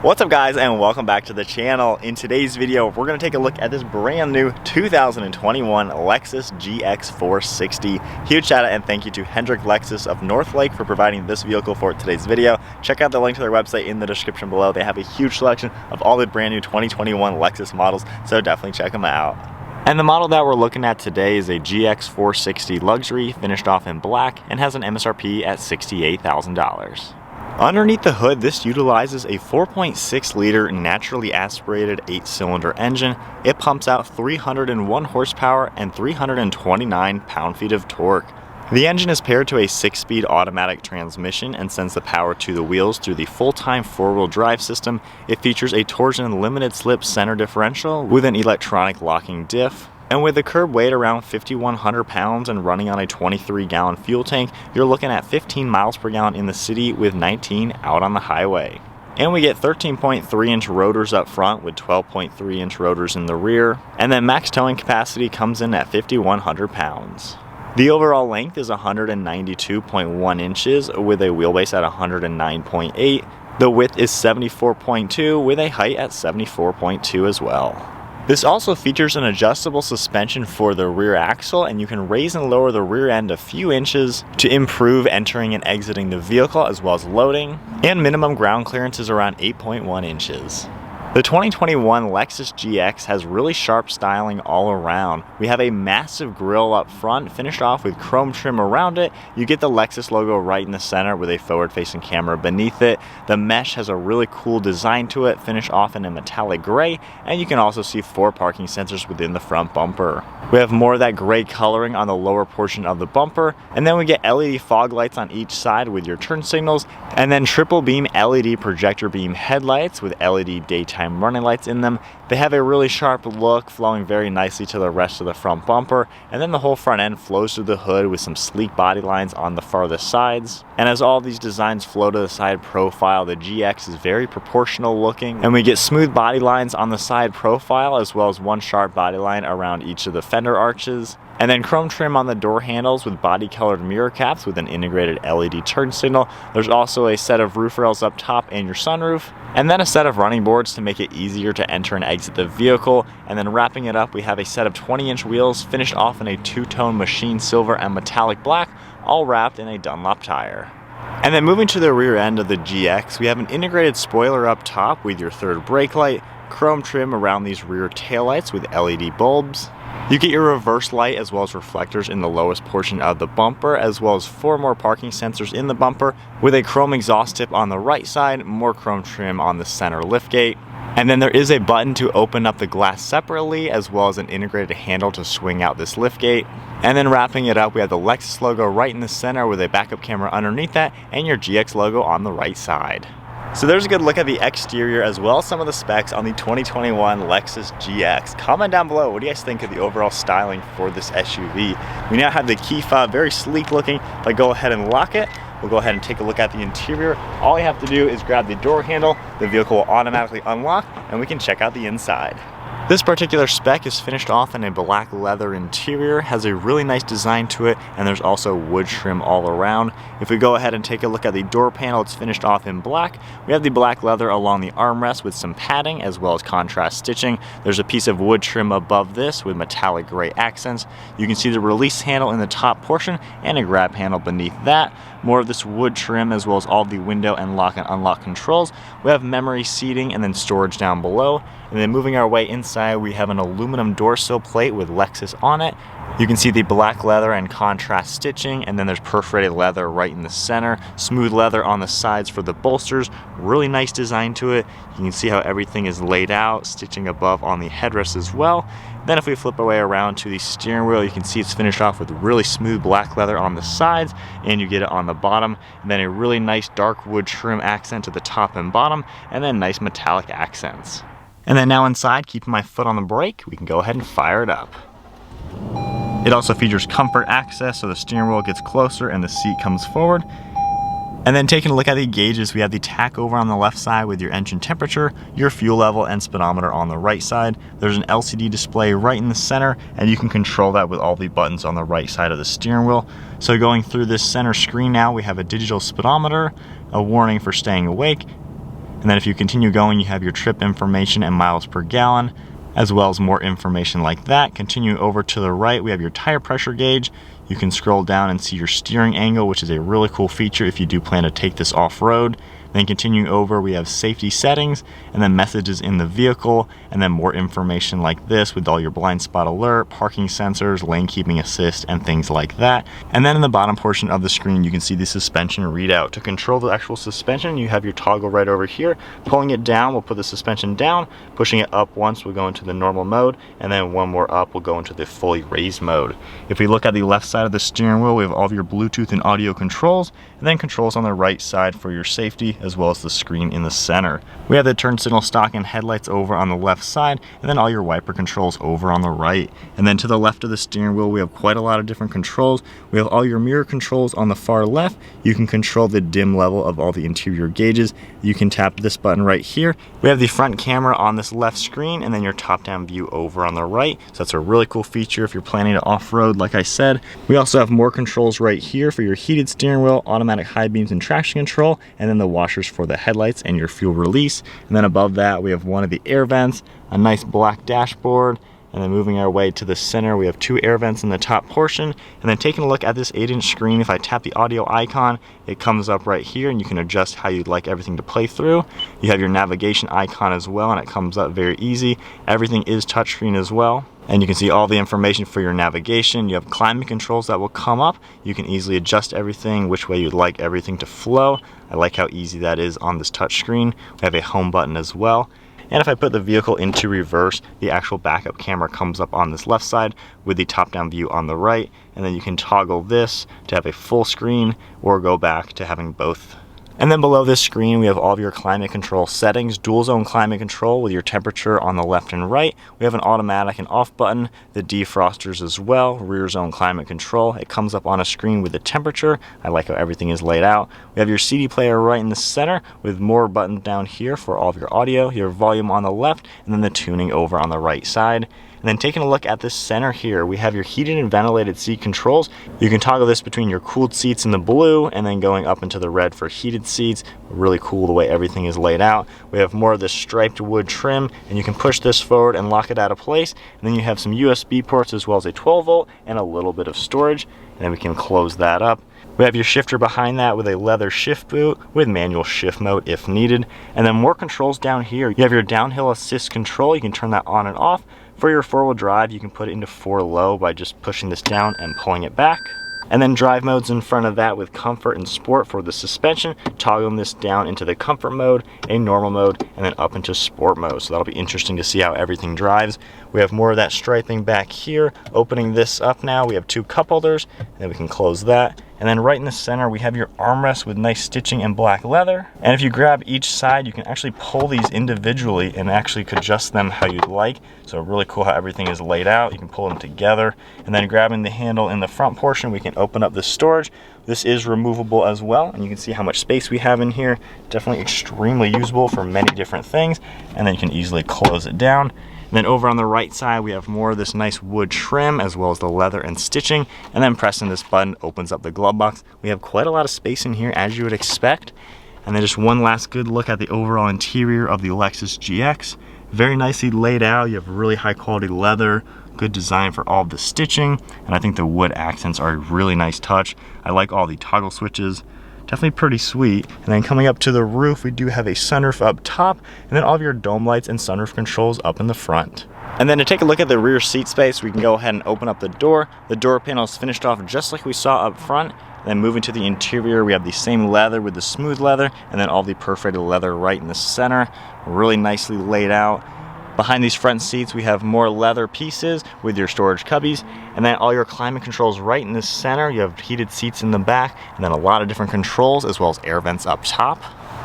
What's up guys, and welcome back to the channel. In today's video, we're going to take a look at this brand new 2021 Lexus GX 460. Huge shout out and thank you to Hendrick Lexus of Northlake for providing this vehicle for today's video. Check out the link to their website in the description below. They have a huge selection of all the brand new 2021 Lexus models, so definitely check them out. And the model that we're looking at today is a GX 460 Luxury, finished off in black, and has an MSRP at $68,000. Underneath the hood, this utilizes a 4.6 liter naturally aspirated 8-cylinder engine. It pumps out 301 horsepower and 329 pound-feet of torque. The engine is paired to a 6-speed automatic transmission and sends the power to the wheels through the full-time 4-wheel drive system. It features a torsion limited slip center differential with an electronic locking diff. And with the curb weight around 5,100 pounds and running on a 23-gallon fuel tank, you're looking at 15 miles per gallon in the city with 19 out on the highway. And we get 13.3-inch rotors up front with 12.3-inch rotors in the rear. And then max towing capacity comes in at 5,100 pounds. The overall length is 192.1 inches with a wheelbase at 109.8. The width is 74.2 with a height at 74.2 as well. This also features an adjustable suspension for the rear axle, and you can raise and lower the rear end a few inches to improve entering and exiting the vehicle as well as loading, and minimum ground clearance is around 8.1 inches. The 2021 Lexus GX has really sharp styling all around. We have a massive grille up front, finished off with chrome trim around it. You get the Lexus logo right in the center with a forward-facing camera beneath it. The mesh has a really cool design to it, finished off in a metallic gray, and you can also see 4 parking sensors within the front bumper. We have more of that gray coloring on the lower portion of the bumper, and then we get LED fog lights on each side with your turn signals, and then triple beam LED projector beam headlights with LED daytime running lights in them. They have a really sharp look, flowing very nicely to the rest of the front bumper, and then the whole front end flows through the hood with some sleek body lines on the farthest sides. And as all these designs flow to the side profile, the GX is very proportional looking, and we get smooth body lines on the side profile as well as one sharp body line around each of the fender arches. And then chrome trim on the door handles with body colored mirror caps with an integrated LED turn signal. There's also a set of roof rails up top and your sunroof. And then a set of running boards to make it easier to enter and exit the vehicle. And then wrapping it up, we have a set of 20-inch wheels finished off in a two-tone machine silver and metallic black, all wrapped in a Dunlop tire. And then moving to the rear end of the GX, we have an integrated spoiler up top with your third brake light, chrome trim around these rear taillights with LED bulbs. You get your reverse light as well as reflectors in the lowest portion of the bumper, as well as 4 more parking sensors in the bumper with a chrome exhaust tip on the right side, more chrome trim on the center liftgate. And then there is a button to open up the glass separately, as well as an integrated handle to swing out this liftgate. And then wrapping it up, we have the Lexus logo right in the center with a backup camera underneath that, and your GX logo on the right side. So there's a good look at the exterior as well as some of the specs on the 2021 Lexus GX. Comment down below, what do you guys think of the overall styling for this SUV? We now have the key fob, very sleek looking. If I go ahead and lock it, we'll go ahead and take a look at the interior. All you have to do is grab the door handle, the vehicle will automatically unlock, and we can check out the inside. This particular spec is finished off in a black leather interior, has a really nice design to it, and there's also wood trim all around. If we go ahead and take a look at the door panel, it's finished off in black. We have the black leather along the armrest with some padding as well as contrast stitching. There's a piece of wood trim above this with metallic gray accents. You can see the release handle in the top portion and a grab handle beneath that. More of this wood trim as well as all the window and lock and unlock controls. We have memory seating and then storage down below. And then moving our way inside, we have an aluminum door sill plate with Lexus on it. You can see the black leather and contrast stitching, and then there's perforated leather right in the center, smooth leather on the sides for the bolsters, really nice design to it. You can see how everything is laid out, stitching above on the headrest as well. Then if we flip our way around to the steering wheel, you can see it's finished off with really smooth black leather on the sides, and you get it on the bottom, and then a really nice dark wood trim accent to the top and bottom, and then nice metallic accents. And then now inside, keeping my foot on the brake, we can go ahead and fire it up. It also features comfort access, so the steering wheel gets closer and the seat comes forward. And then taking a look at the gauges, we have the tach over on the left side with your engine temperature, your fuel level, and speedometer on the right side. There's an LCD display right in the center, and you can control that with all the buttons on the right side of the steering wheel. So going through this center screen now, we have a digital speedometer, a warning for staying awake, And then if you continue going, you have your trip information and miles per gallon, as well as more information like that. Continue over to the right, we have your tire pressure gauge. You can scroll down and see your steering angle, which is a really cool feature if you do plan to take this off-road. Then continuing over, we have safety settings, and then messages in the vehicle, and then more information like this with all your blind spot alert, parking sensors, lane keeping assist, and things like that. And then in the bottom portion of the screen, you can see the suspension readout. To control the actual suspension, you have your toggle right over here. Pulling it down will put the suspension down. Pushing it up once will go into the normal mode, and then one more up will go into the fully raised mode. If we look at the left side of the steering wheel, we have all of your Bluetooth and audio controls, and then controls on the right side for your safety, as well as the screen in the center. We have the turn signal, stock, and headlights over on the left side, and then all your wiper controls over on the right. And then to the left of the steering wheel, we have quite a lot of different controls. We have all your mirror controls on the far left. You can control the dim level of all the interior gauges. You can tap this button right here. We have the front camera on this left screen, and then your top-down view over on the right. So that's a really cool feature if you're planning to off-road, like I said. We also have more controls right here for your heated steering wheel, automatic high beams and traction control, and then the washers for the headlights and your fuel release. And then above that, we have one of the air vents, a nice black dashboard, and then moving our way to the center, we have 2 air vents in the top portion. And then taking a look at this 8-inch screen, if I tap the audio icon, it comes up right here, and you can adjust how you'd like everything to play through. You have your navigation icon as well, and it comes up very easy. Everything is touchscreen as well. And you can see all the information for your navigation. You have climate controls that will come up. You can easily adjust everything, which way you'd like everything to flow. I like how easy that is on this touchscreen. We have a home button as well. And if I put the vehicle into reverse, the actual backup camera comes up on this left side with the top-down view on the right. And then you can toggle this to have a full screen or go back to having both. And then below this screen, we have all of your climate control settings. Dual zone climate control with your temperature on the left and right. We have an automatic and off button, the defrosters as well, rear zone climate control. It comes up on a screen with the temperature. I like how everything is laid out. We have your CD player right in the center with more buttons down here for all of your audio, your volume on the left, and then the tuning over on the right side. And then taking a look at the center here, we have your heated and ventilated seat controls. You can toggle this between your cooled seats in the blue and then going up into the red for heated seats. Really cool the way everything is laid out. We have more of this striped wood trim, and you can push this forward and lock it out of place. And then you have some USB ports as well as a 12 volt and a little bit of storage. And then we can close that up. We have your shifter behind that with a leather shift boot with manual shift mode if needed. And then more controls down here. You have your downhill assist control. You can turn that on and off. For your 4-wheel drive, you can put it into 4 low by just pushing this down and pulling it back. And then drive modes in front of that with comfort and sport for the suspension, toggling this down into the comfort mode, a normal mode, and then up into sport mode. So that'll be interesting to see how everything drives. We have more of that striping back here. Opening this up now, we have 2 cup holders, and then we can close that. And then right in the center, we have your armrest with nice stitching and black leather. And if you grab each side, you can actually pull these individually and actually adjust them how you'd like. So really cool how everything is laid out. You can pull them together. And then grabbing the handle in the front portion, we can open up the storage. This is removable as well, and you can see how much space we have in here. Definitely extremely usable for many different things. And then you can easily close it down. And then over on the right side, we have more of this nice wood trim as well as the leather and stitching. And then pressing this button opens up the glove box. We have quite a lot of space in here, as you would expect. And then just one last good look at the overall interior of the Lexus GX. Very nicely laid out. You have really high quality leather, good design for all of the stitching. And I think the wood accents are a really nice touch. I like all the toggle switches. Definitely pretty sweet. And then coming up to the roof, we do have a sunroof up top, and then all of your dome lights and sunroof controls up in the front. And then to take a look at the rear seat space, we can go ahead and open up the door. The door panel is finished off just like we saw up front. And then moving to the interior, we have the same leather with the smooth leather, and then all the perforated leather right in the center. Really nicely laid out. Behind these front seats, we have more leather pieces with your storage cubbies, and then all your climate controls right in the center. You have heated seats in the back, and then a lot of different controls as well as air vents up top.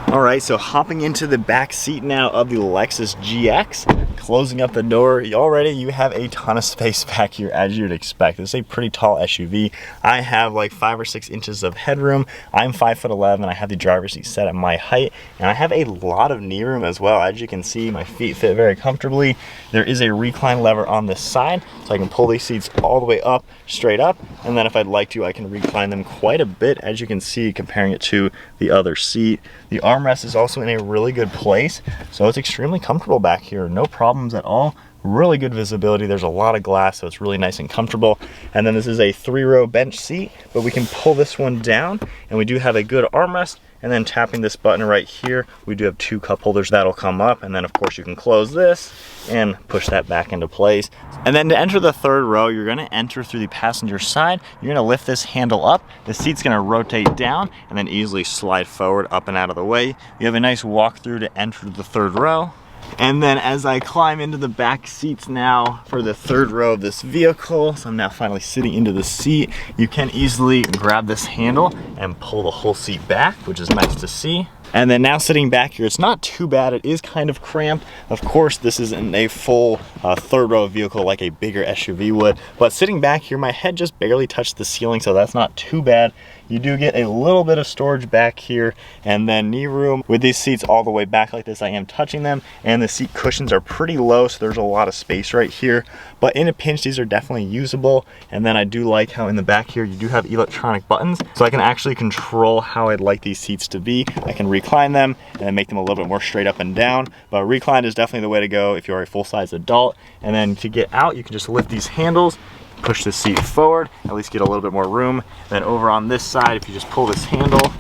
All right, so hopping into the back seat now of the Lexus GX. Closing up the door, already you have a ton of space back here, as you'd expect. This is a pretty tall SUV. I have like 5 or 6 inches of headroom. I'm 5'11". I have the driver's seat set at my height, and I have a lot of knee room as well. As you can see, my feet fit very comfortably. There is a recline lever on this side, so I can pull these seats all the way up, straight up, and then if I'd like to, I can recline them quite a bit, as you can see, comparing it to the other seat. The armrest is also in a really good place, so it's extremely comfortable back here. No problems at all. Really good visibility. There's a lot of glass, so it's really nice and comfortable. And then this is a 3-row bench seat, but we can pull this one down, and we do have a good armrest. And then tapping this button right here, we do have 2 cup holders that'll come up, and then of course you can close this and push that back into place. And then to enter the 3rd row, you're going to enter through the passenger side. You're going to lift this handle up, the seat's going to rotate down and then easily slide forward, up and out of the way. You have a nice walk-through to enter the 3rd row. And then as I climb into the back seats now for the 3rd row of this vehicle, so I'm now finally sitting into the seat, you can easily grab this handle and pull the whole seat back, which is nice to see. And then now sitting back here, it's not too bad. It is kind of cramped. Of course, this isn't a full 3rd row vehicle like a bigger SUV would, but sitting back here, my head just barely touched the ceiling, so that's not too bad. You do get a little bit of storage back here, and then knee room. With these seats all the way back like this, I am touching them, and the seat cushions are pretty low, so there's a lot of space right here. But in a pinch, these are definitely usable. And then I do like how in the back here, you do have electronic buttons, so I can actually control how I'd like these seats to be. I can recline them and then make them a little bit more straight up and down, but recline is definitely the way to go if you're a full-size adult. And then to get out, you can just lift these handles, push the seat forward, at least get a little bit more room. Then over on this side, if you just pull this handle,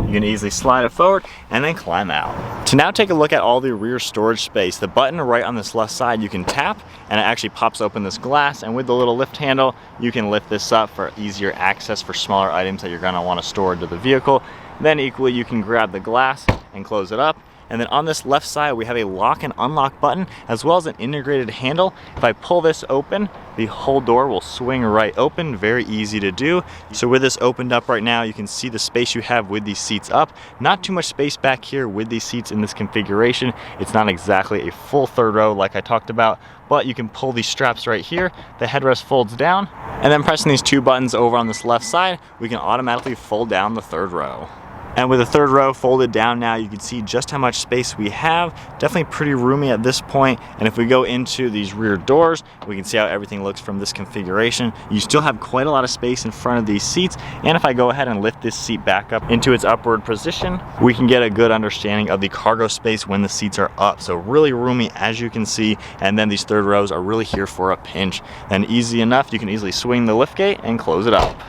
you can easily slide it forward and then climb out. To now take a look at all the rear storage space, the button right on this left side you can tap, and it actually pops open this glass, and with the little lift handle, you can lift this up for easier access for smaller items that you're gonna wanna store into the vehicle. Then equally, you can grab the glass and close it up. And then on this left side, we have a lock and unlock button, as well as an integrated handle. If I pull this open, the whole door will swing right open, very easy to do. So with this opened up right now, you can see the space you have with these seats up. Not too much space back here with these seats in this configuration. It's not exactly a full 3rd row like I talked about, but you can pull these straps right here. The headrest folds down, and then pressing these 2 buttons over on this left side, we can automatically fold down the 3rd row. And with the 3rd row folded down now, you can see just how much space we have. Definitely pretty roomy at this point. And if we go into these rear doors, we can see how everything looks from this configuration. You still have quite a lot of space in front of these seats. And if I go ahead and lift this seat back up into its upward position, we can get a good understanding of the cargo space when the seats are up. So really roomy, as you can see. And then these 3rd rows are really here for a pinch. And easy enough, you can easily swing the liftgate and close it up.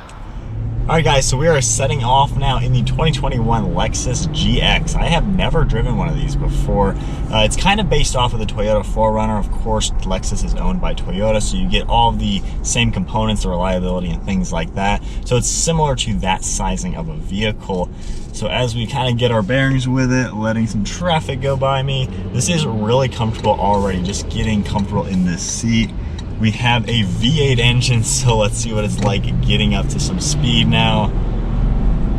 All right guys, so we are setting off now in the 2021 Lexus GX. I have never driven one of these before. It's kind of based off of the Toyota 4Runner. Of course, Lexus is owned by Toyota, so you get all of the same components, the reliability and things like that. So it's similar to that sizing of a vehicle. So as we kind of get our bearings with it, letting some traffic go by me, this is really comfortable already, just getting comfortable in this seat. We have a V8 engine, so let's see what it's like getting up to some speed now.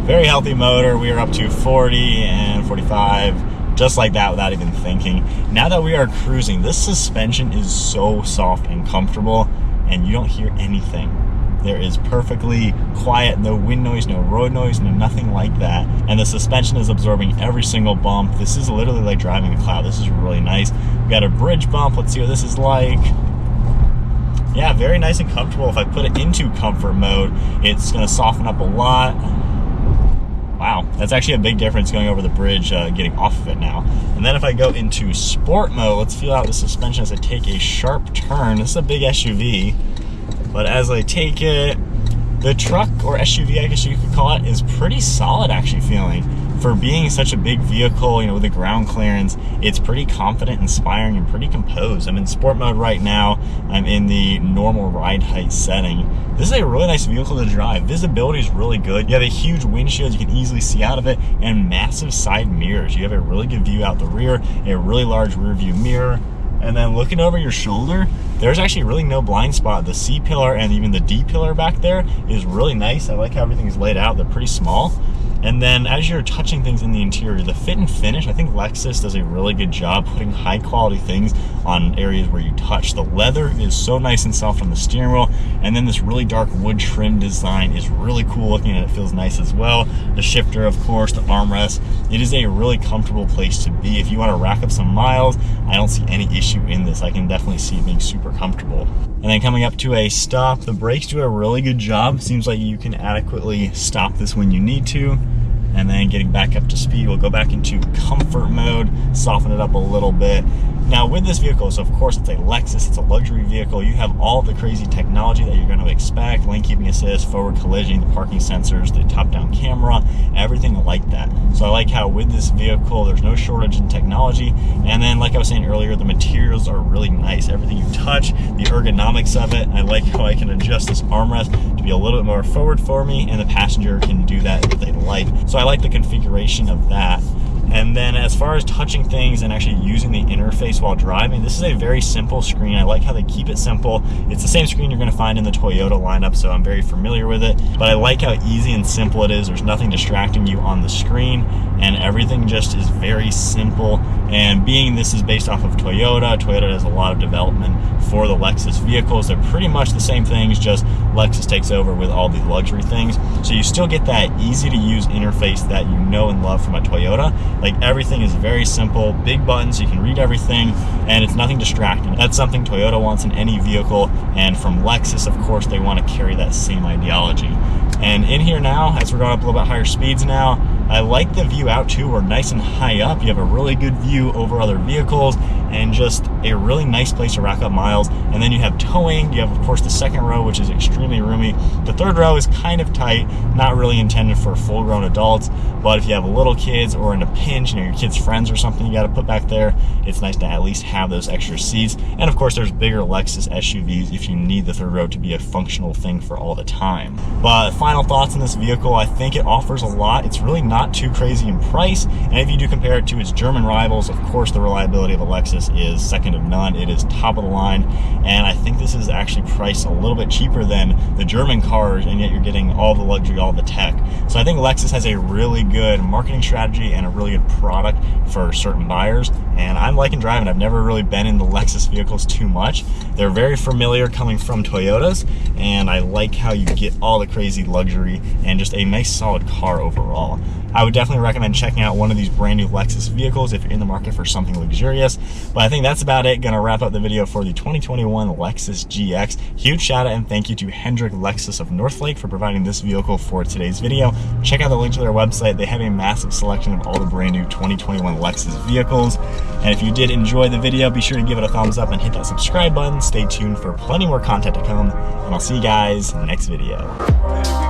Very healthy motor. We are up to 40 and 45, just like that without even thinking. Now that we are cruising, this suspension is so soft and comfortable, and you don't hear anything. There is perfectly quiet, no wind noise, no road noise, no nothing like that. And the suspension is absorbing every single bump. This is literally like driving a cloud. This is really nice. We got a bridge bump. Let's see what this is like. Yeah, very nice and comfortable. If I put it into comfort mode, it's gonna soften up a lot. Wow, that's actually a big difference going over the bridge, getting off of it now. And then if I go into sport mode, let's feel out the suspension as I take a sharp turn. This is a big SUV, but as I take it, the truck or SUV, I guess you could call it, is pretty solid actually feeling. For being such a big vehicle, you know, with the ground clearance, it's pretty confident, inspiring, and pretty composed. I'm in sport mode right now. I'm in the normal ride height setting. This is a really nice vehicle to drive. Visibility is really good. You have a huge windshield, you can easily see out of it, and massive side mirrors. You have a really good view out the rear, a really large rear view mirror. And then looking over your shoulder, there's actually really no blind spot. The C pillar and even the D pillar back there is really nice. I like how everything is laid out. They're pretty small. And then as you're touching things in the interior, the fit and finish, I think Lexus does a really good job putting high quality things on areas where you touch. The leather is so nice and soft on the steering wheel, and then this really dark wood trim design is really cool looking, and it feels nice as well. The shifter, of course, the armrest. It is a really comfortable place to be. If you want to rack up some miles, I don't see any issue in this. I can definitely see it being super comfortable. And then coming up to a stop, the brakes do a really good job. Seems like you can adequately stop this when you need to. And then getting back up to speed, we'll go back into comfort mode, soften it up a little bit. Now with this vehicle, so of course it's a Lexus, it's a luxury vehicle, you have all the crazy technology that you're going to expect, lane keeping assist, forward collision, the parking sensors, the top-down camera, everything like that. So I like how with this vehicle, there's no shortage in technology. And then like I was saying earlier, the materials are really nice. Everything you touch, the ergonomics of it, I like how I can adjust this armrest to be a little bit more forward for me, and the passenger can do that if they'd like. So I like the configuration of that. And then as far as touching things and actually using the interface while driving, this is a very simple screen. I like how they keep it simple. It's the same screen you're going to find in the Toyota lineup, so I'm very familiar with it. But I like how easy and simple it is. There's nothing distracting you on the screen, and everything just is very simple. And being this is based off of Toyota, Toyota does a lot of development for the Lexus vehicles. They're pretty much the same things, just Lexus takes over with all the luxury things. So you still get that easy to use interface that you know and love from a Toyota. Like everything is very simple, big buttons, so you can read everything, and it's nothing distracting. That's something Toyota wants in any vehicle, and from Lexus, of course, they want to carry that same ideology. And in here now, as we're going up a little bit higher speeds now, I like the view out too. We're nice and high up. You have a really good view over other vehicles, and just a really nice place to rack up miles. And then you have towing. You have, of course, the second row, which is extremely roomy. The third row is kind of tight, not really intended for full-grown adults, but if you have little kids or in a pinch, you know, your kids' friends or something you got to put back there, it's nice to at least have those extra seats. And of course, there's bigger Lexus SUVs if you need the third row to be a functional thing for all the time. But final thoughts on this vehicle, I think it offers a lot. It's really not too crazy in price, and if you do compare it to its German rivals, of course the reliability of a Lexus is second to none. It is top of the line, and I think this is actually priced a little bit cheaper than the German cars, and yet you're getting all the luxury, all the tech. So I think Lexus has a really good marketing strategy and a really good product for certain buyers, and I'm liking driving. I've never really been in the Lexus vehicles too much. They're very familiar coming from Toyotas, and I like how you get all the crazy luxury and just a nice solid car overall. I would definitely recommend checking out one of these brand new Lexus vehicles if you're in the market for something luxurious. But I think that's about it. Gonna wrap up the video for the 2021 Lexus GX. Huge shout out and thank you to Hendrick Lexus of Northlake for providing this vehicle for today's video. Check out the link to their website. They have a massive selection of all the brand new 2021 Lexus vehicles. And if you did enjoy the video, be sure to give it a thumbs up and hit that subscribe button. Stay tuned for plenty more content to come, and I'll see you guys in the next video.